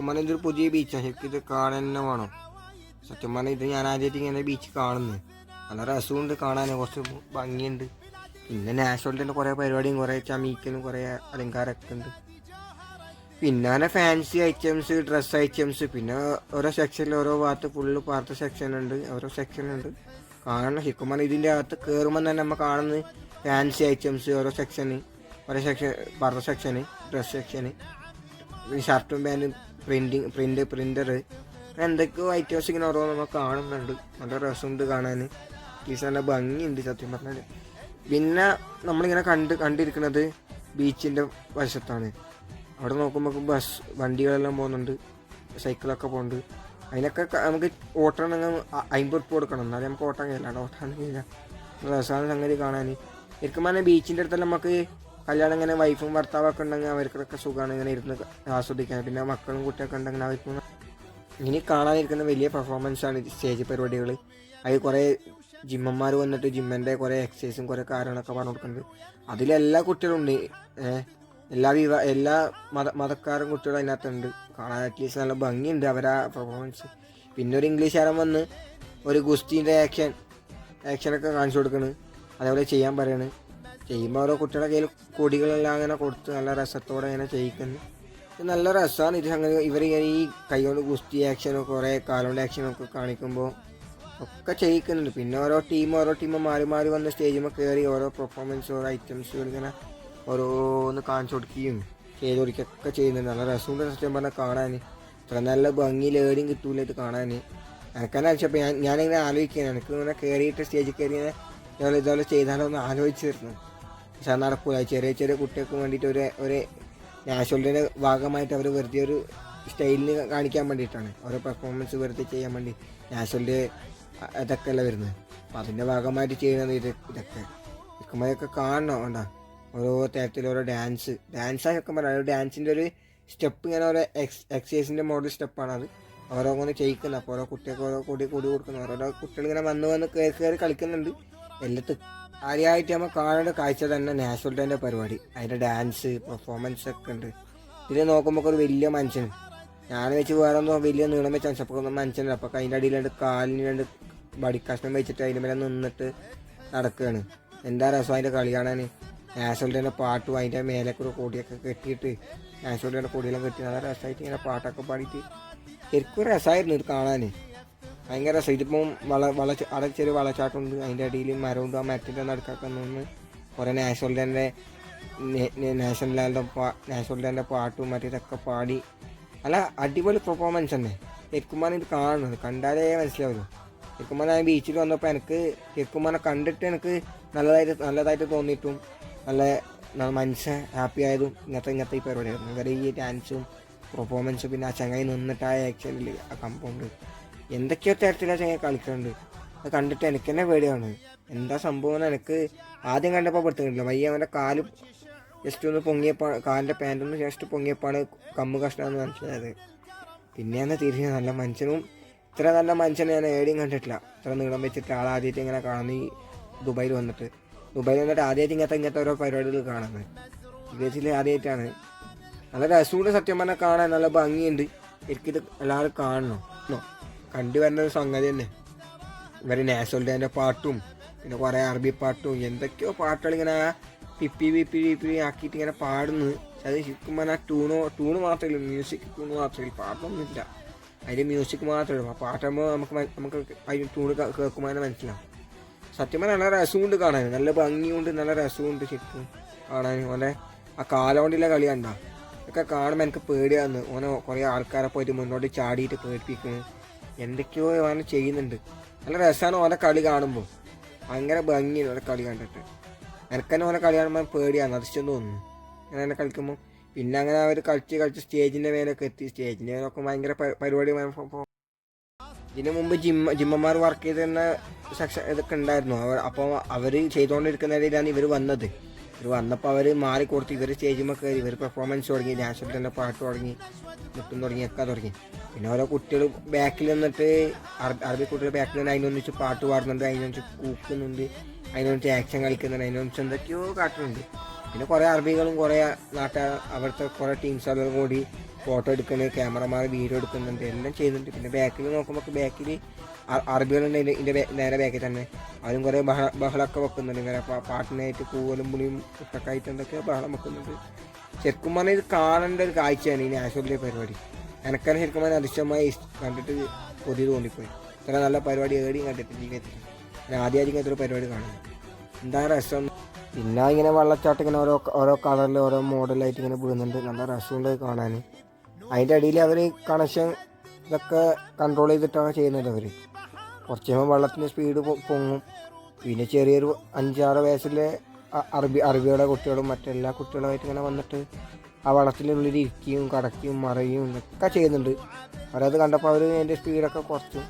ശരിക്കും പറഞ്ഞാൽ ഇതൊരു പുതിയ ബീച്ചാണ്. ശരിക്കും ഇത് കാണാൻ തന്നെ വേണം. സത്യം പറഞ്ഞാൽ ഇത് ഞാൻ ആദ്യമായിട്ട് ഇങ്ങനെ ബീച്ച് കാണുന്നത്. നല്ല രസമുണ്ട് കാണാൻ, കുറച്ച് ഭംഗിയുണ്ട്. പിന്നെ നാഷണലിൻ്റെ കുറേ പരിപാടിയും കുറേ ചമീക്കലും കുറേ അലങ്കാരമൊക്കെ ഉണ്ട്. പിന്നെ ഫാൻസി ഐറ്റംസ്, ഡ്രസ്സ് ഐറ്റംസ്, പിന്നെ ഓരോ സെക്ഷനിൽ ഓരോ ഭാഗത്ത് ഫുള്ള് പാർത്ത സെക്ഷനുണ്ട്, ഓരോ സെക്ഷനുണ്ട് കാണണം. ശരിക്കും പറഞ്ഞാൽ ഇതിൻ്റെ അകത്ത് കയറുമ്പോൾ തന്നെ നമ്മൾ കാണുന്നത് ഫാൻസി ഐറ്റംസ് ഓരോ സെക്ഷന്, ഓരോ സെക്ഷൻ പാർത്ത സെക്ഷന്, ഡ്രസ്സ് സെക്ഷന്, ഷർട്ടും പാൻറ്റും, പ്രിൻ്റർ, എന്തൊക്കെയോ ഐറ്റംസ് ഇങ്ങനെ ഓരോ നമ്മൾ കാണുന്നുണ്ട്. നല്ല രസമുണ്ട് കാണാൻ, അറ്റ്ലീസ്റ്റ് നല്ല ഭംഗിയുണ്ട് സത്യം പറഞ്ഞാൽ. പിന്നെ നമ്മളിങ്ങനെ കണ്ടിരിക്കുന്നത് ബീച്ചിൻ്റെ വശത്താണ്. അവിടെ നോക്കുമ്പോൾ വണ്ടികളെല്ലാം പോകുന്നുണ്ട്, സൈക്കിളൊക്കെ പോകുന്നുണ്ട്. അതിനൊക്കെ നമുക്ക് ഓട്ടണമെങ്കിൽ 50 ഉറുപ്പിക കൊടുക്കണം, എന്നാലും നമുക്ക് ഓട്ടാൻ കഴിയില്ല. ഓട്ടാൻ കഴിയില്ല. രസമാണ് സംഗതി കാണാൻ. ശരിക്കും പറഞ്ഞാൽ ബീച്ചിൻ്റെ അടുത്തെല്ലാം നമുക്ക് കല്യാണം ഇങ്ങനെ വൈഫും ഭർത്താവൊക്കെ ഉണ്ടെങ്കിൽ അവർക്കൊക്കെ സുഖമാണ് ഇങ്ങനെ ഇരുന്ന് ആസ്വദിക്കാൻ. പിന്നെ മക്കളും കുട്ടിയൊക്കെ ഉണ്ടെങ്കിൽ അവർക്ക് ഇനി കാണാനിരിക്കുന്ന വലിയ പെർഫോമൻസാണ് സ്റ്റേജ് പരിപാടികൾ. അതിൽ കുറേ ജിമ്മന്മാർ വന്നിട്ട് ജിമ്മിൻ്റെ കുറേ എക്സസൈസും കുറേ കാര്യങ്ങളൊക്കെ പറഞ്ഞു കൊടുക്കുന്നുണ്ട്. അതിലെല്ലാ കുട്ടികളും ഉണ്ട്, എല്ലാ മതക്കാരും കുട്ടികളും അതിനകത്തുണ്ട്. കാണാൻ അറ്റ്ലീസ്റ്റ് നല്ല ഭംഗിയുണ്ട് അവരാ പെർഫോമൻസ്. പിന്നെ ഒരു ഇംഗ്ലീഷുകാരൻ വന്ന് ഒരു ഗുസ്തീൻ്റെ ആക്ഷനൊക്കെ കാണിച്ചു കൊടുക്കണ്, അതേപോലെ ചെയ്യാൻ പറയണ്. ചെയ്യുമ്പോൾ ഓരോ കുട്ടികളുടെ കയ്യിൽ കൊടികളെല്ലാം അങ്ങനെ കൊടുത്ത് നല്ല രസത്തോടെ ഇങ്ങനെ ചെയ്യിക്കുന്നു. നല്ല രസമാണ് ഇത് സംഗതി. ഇവർ ഈ കൈകൊണ്ട് ഗുസ്തി ആക്ഷനും കുറേ കാലുകൊണ്ട് ആക്ഷനൊക്കെ കാണിക്കുമ്പോൾ ഒക്കെ ചെയ്യിക്കുന്നുണ്ട്. പിന്നെ ഓരോ ടീമും മാറി വന്ന് സ്റ്റേജിൽ കയറി ഓരോ പെർഫോമൻസ്, ഓരോ ഐറ്റംസുകൾ ഇങ്ങനെ ഓരോന്ന് കാണിച്ചു കൊടുക്കുകയും ചെയ്ത് കൊടുക്കുകയൊക്കെ ചെയ്യുന്നുണ്ട്. നല്ല രസമുണ്ട് സത്യം പറഞ്ഞാൽ കാണാൻ. ഇത്ര നല്ല ഭംഗിയിൽ ഏടിയും കിട്ടൂല ഇത് കാണാൻ. എനിക്കെന്നെ വെച്ചപ്പോൾ ഞാനിങ്ങനെ ആലോചിക്കുകയാണ്, എനിക്ക് ഇങ്ങനെ കയറിയിട്ട് സ്റ്റേജിൽ കയറി ഇങ്ങനെ ഇതുപോലെ ചെയ്താലോ എന്ന് ആലോചിച്ചിരുന്നു. പക്ഷെ അത് നടക്കൂല. ചെറിയ കുട്ടികൾക്ക് വേണ്ടിയിട്ട് ഒരു നാഷണലിൻ്റെ ഭാഗമായിട്ട് അവർ വെറുതെ ഒരു സ്റ്റൈലിന് കാണിക്കാൻ വേണ്ടിയിട്ടാണ്, ഓരോ പെർഫോമൻസ് വെറുതെ ചെയ്യാൻ വേണ്ടി നാഷണലിൻ്റെ ഇതൊക്കെ അല്ല വരുന്നത്. അപ്പോൾ അതിൻ്റെ ഭാഗമായിട്ട് ചെയ്യുന്നത് ഇതൊക്കെ ഇരിക്കുമ്പോഴൊക്കെ കാണണം. വേണ്ട ഓരോ തരത്തിൽ ഓരോ ഡാൻസൊക്കെ പറയാം. ഡാൻസിൻ്റെ ഒരു സ്റ്റെപ്പ് ഇങ്ങനെ ഓരോ എക്സസൈസിൻ്റെ മോഡൽ സ്റ്റെപ്പാണത്. ഓരോന്ന് ചെയ്യിക്കുന്നത്. അപ്പോൾ ഓരോ കുട്ടികൾക്ക് ഓരോ കൂടി കൊടുക്കുന്നു. ഓരോ കുട്ടികൾ ഇങ്ങനെ വന്ന് കയറി കളിക്കുന്നുണ്ട്. എല്ലാത്തും കാര്യമായിട്ട് നമ്മൾ കാണേണ്ട കാഴ്ച തന്നെ നാഷണൽ ഡേൻ്റെ പരിപാടി. അതിൻ്റെ ഡാൻസ് പെർഫോമൻസ് ഒക്കെ ഉണ്ട്. ഇതിൽ നോക്കുമ്പോൾ ഒരു വലിയ മനുഷ്യൻ, ഞാൻ വെച്ച് വേറെ ഒന്നും വലിയ നീളം വെച്ച മനുഷ്യപ്പോൾ മനുഷ്യനുണ്ട്. അപ്പോൾ അതിൻ്റെ അടിയിൽ കാലിന് ബടിക്കഷ്ണം വെച്ചിട്ട് അതിൻ്റെ മേലെ നിന്നിട്ട് നടക്കുകയാണ്. എന്താ രസം അതിൻ്റെ കളി കാണാൻ. നാഷണൽ ഡേൻ്റെ പാട്ടും അതിൻ്റെ മേലേക്കൂടെ കൊടിയൊക്കെ കെട്ടിയിട്ട് നാഷണൽ ഡേൻ്റെ കൊടിയെല്ലാം കെട്ടി നല്ല രസമായിട്ട് ഇങ്ങനെ പാട്ടൊക്കെ പാടിയിട്ട് ശരിക്കും രസമായിരുന്നു ഇത് കാണാൻ. ഭയങ്കര രസം. ഇതിപ്പം അവിടെ ചെറിയ വളച്ചാട്ടമുണ്ട്, അതിൻ്റെ അടിയിൽ മരമുണ്ട്. ആ മരത്തിൻ്റെ നടുക്കൊക്കെ നിന്ന് കുറേ നാഷണൽ ഡേൻ്റെ പാട്ടും മറ്റേതൊക്കെ പാടി നല്ല അടിപൊളി പെർഫോമൻസ് തന്നെ. ശരിക്കും പറഞ്ഞാൽ ഇത് കാണുന്നത് കണ്ടാലേ മനസ്സിലാവുള്ളൂ. ശരിക്കും പറഞ്ഞാൽ ഞാൻ ബീച്ചിൽ വന്നപ്പോൾ എനിക്ക് ശരിക്കും പറഞ്ഞാൽ കണ്ടിട്ട് എനിക്ക് നല്ലതായിട്ട് തോന്നിയിട്ടും നല്ല മനസ്സ് ഹാപ്പി ആയതും ഇങ്ങനത്തെ ഈ പരിപാടിയായിരുന്നു. ഇവരെ ഈ ഡാൻസും പെർഫോമൻസും പിന്നെ ആ ചങ്ങായി നിന്നിട്ട് ആ ആക്ഷനിൽ ആ കമ്പൗണ്ട് എന്തൊക്കെയോ തരത്തിലാണ് ചങ്ങായി കളിക്കുന്നുണ്ട്. അത് കണ്ടിട്ട് എനിക്ക് തന്നെ പേടിയാണ്. എന്താ സംഭവം എന്ന് എനിക്ക് ആദ്യം കണ്ടപ്പോൾ പെടുത്തുന്നില്ല. വയ്യ അവൻ്റെ കാല് ജസ്റ്റ് ഒന്ന് പൊങ്ങിയപ്പോൾ, കാലിൻ്റെ പാൻറ്റൊന്ന് ജസ്റ്റ് പൊങ്ങിയപ്പോഴാണ് കമ്മ് കഷ്ണമെന്ന് മനസ്സിലായത്. പിന്നെയാണ് തിരിഞ്ഞ് നല്ല മനുഷ്യനും ഇത്ര നല്ല മനുഷ്യനെ ഞാൻ എവിടെയും കണ്ടിട്ടില്ല. ഇത്ര നീളം വെച്ചിട്ട് ആദ്യമായിട്ട് ഇങ്ങനെ കാണുന്നു. ഈ ദുബായിൽ വന്നിട്ട് ആദ്യമായിട്ട് ഇങ്ങനത്തെ ഓരോ പരിപാടികൾ കാണുന്നത് വിദേശത്തിൽ ആദ്യമായിട്ടാണ്. നല്ല രസമുണ്ട് സത്യം പറഞ്ഞാൽ കാണാൻ, നല്ല ഭംഗിയുണ്ട്. എനിക്കിത് എല്ലാവരും കാണണം, കണ്ടുവരുന്ന ഒരു സംഗതി തന്നെ. ഇവർ നാഷണൽ ഡേൻ്റെ പാട്ടും പിന്നെ കുറേ അറബി പാട്ടും എന്തൊക്കെയോ പാട്ടുകൾ ഇങ്ങനെ പിപ്പി ആക്കിയിട്ട് ഇങ്ങനെ പാടുന്നു. അത് ശരിക്കും പറഞ്ഞാൽ ട്യൂണ് മാത്രമേ ഉള്ളൂ, മ്യൂസിക് ട്യൂണ് മാത്രമേ ഉള്ളൂ, പാട്ടൊന്നുമില്ല. അതിൻ്റെ മ്യൂസിക് മാത്രമേ ഉള്ളൂ. ആ പാട്ടാകുമ്പോൾ നമുക്ക് അതിന് ട്യൂണ് കേൾക്കുമ്പോൾ തന്നെ മനസ്സിലാവും. സത്യം പറഞ്ഞാൽ നല്ല രസമുണ്ട് കാണാൻ, നല്ല ഭംഗിയുണ്ട്, നല്ല രസമുണ്ട് ശരിക്കും കാണാൻ. ഓനെ ആ കാലോണ്ടിലെ കളി കണ്ട ഒക്കെ കാണുമ്പോൾ എനിക്ക് പേടിയാന്ന്. ഓനെ കുറേ ആൾക്കാരെ പോയിട്ട് മുന്നോട്ട് ചാടിയിട്ട് പേടിപ്പിക്കുന്നു, എന്തൊക്കെയോ ഓനെ ചെയ്യുന്നുണ്ട്. നല്ല രസമാണ് ഓനെ കളി കാണുമ്പോൾ, ഭയങ്കര ഭംഗിയാണ് ഓനെ കളി കണ്ടിട്ട്. എനിക്ക് തന്നെ ഓനെ കളി കാണുമ്പോൾ പേടിയാണ്, അതിശയം തോന്നുന്നു അങ്ങനെ കളിക്കുമ്പോൾ. പിന്നെ അങ്ങനെ അവർ കളിച്ച് സ്റ്റേജിൻ്റെ മേലൊക്കെ എത്തി. സ്റ്റേജിൻ്റെ മേലൊക്കെ ഭയങ്കര പരിപാടി. ഇതിനു മുമ്പ് ജിമ്മന്മാർ വർക്ക് ചെയ്തിരുന്ന സെക്ഷൻ ഇതൊക്കെ ഉണ്ടായിരുന്നു. അപ്പോൾ അവർ ചെയ്തുകൊണ്ടിരിക്കുന്നതിലാണ് ഇവർ വന്നത്. ഇവർ വന്നപ്പോൾ അവർ മാറിക്കൊടുത്ത് ഇവർ സ്റ്റേജിൽ കയറി ഇവർ പെർഫോമൻസ് തുടങ്ങി, നാഷണൽ തന്നെ പാട്ട് തുടങ്ങി, മുട്ടും ഒക്കെ തുടങ്ങി. പിന്നെ ഓരോ കുട്ടികൾ ബാക്കിൽ നിന്നിട്ട് അറബി കുട്ടികൾ ബാക്കിൽ നിന്ന് അതിനൊന്നിച്ച് പാട്ട് പാടുന്നുണ്ട്, അതിനൊന്നിച്ച് കൂക്കുന്നുണ്ട്, അതിനൊന്നിച്ച് ആക്ഷൻ കളിക്കുന്നുണ്ട്, അതിനൊന്നിച്ച് എന്തൊക്കെയോ കാട്ടുന്നുണ്ട്. പിന്നെ കുറേ അറബികളും കുറേ അവിടുത്തെ കുറേ ടീംസുകളും കൂടി ഫോട്ടോ എടുക്കുന്നത്, ക്യാമറമാർ വീഡിയോ എടുക്കുന്നുണ്ട്, എല്ലാം ചെയ്യുന്നുണ്ട്. പിന്നെ ബാക്കിൽ നോക്കുമ്പോൾ ബാക്കിൽ അറബികളുണ്ട് ഇതിൻ്റെ നേരെ ബാക്കിൽ തന്നെ. അവരും കുറേ ബഹളമൊക്കെ വെക്കുന്നുണ്ട്. ഇങ്ങനെ പാട്ടിനായിട്ട് കൂവലും പുളിയും കുട്ടക്കായിട്ട് എന്തൊക്കെ ബഹളം വെക്കുന്നുണ്ട്. ശരിക്കും പറഞ്ഞാൽ ഇത് കാണേണ്ട ഒരു കാഴ്ചയാണ് ഈ നാഷണൽ ഡേ പരിപാടി. എനിക്കാണ് ശരിക്കും പറഞ്ഞാൽ അതിശയമായി കണ്ടിട്ട് കൊതി തോന്നിപ്പോയി. ഇത്ര നല്ല പരിപാടി ഏടിയും കണ്ടിട്ട് ജീവിതത്തിൽ ഞാൻ ആദ്യമായിരിക്കും ഇത്ര പരിപാടി കാണുന്നത്. എന്താ രസം. പിന്നെ ഇങ്ങനെ വെള്ളച്ചാട്ടം ഇങ്ങനെ ഓരോ കളറിൽ ഓരോ മോഡലായിട്ട് ഇങ്ങനെ വീഴുന്നുണ്ട്. നല്ല രസമുണ്ട് കാണാൻ. അതിൻ്റെ അടിയിൽ അവർ കണക്ഷൻ ഇതൊക്കെ കൺട്രോൾ ചെയ്തിട്ടാണ് ചെയ്യുന്നത്. അവർ കുറച്ച് കഴിയുമ്പോൾ വെള്ളത്തിൻ്റെ സ്പീഡ് പൊങ്ങും. പിന്നെ ചെറിയൊരു 5-6 വയസ്സിലെ അറബിയുടെ കുട്ടികളും മറ്റെല്ലാ കുട്ടികളുമായിട്ട് ഇങ്ങനെ വന്നിട്ട് ആ വെള്ളത്തിനുള്ളിൽ ഇരിക്കുകയും കടക്കുകയും മറയുകയും ഇതൊക്കെ ചെയ്യുന്നുണ്ട്. അവരത് കണ്ടപ്പോൾ അവർ അതിൻ്റെ സ്പീഡൊക്കെ കുറച്ചു.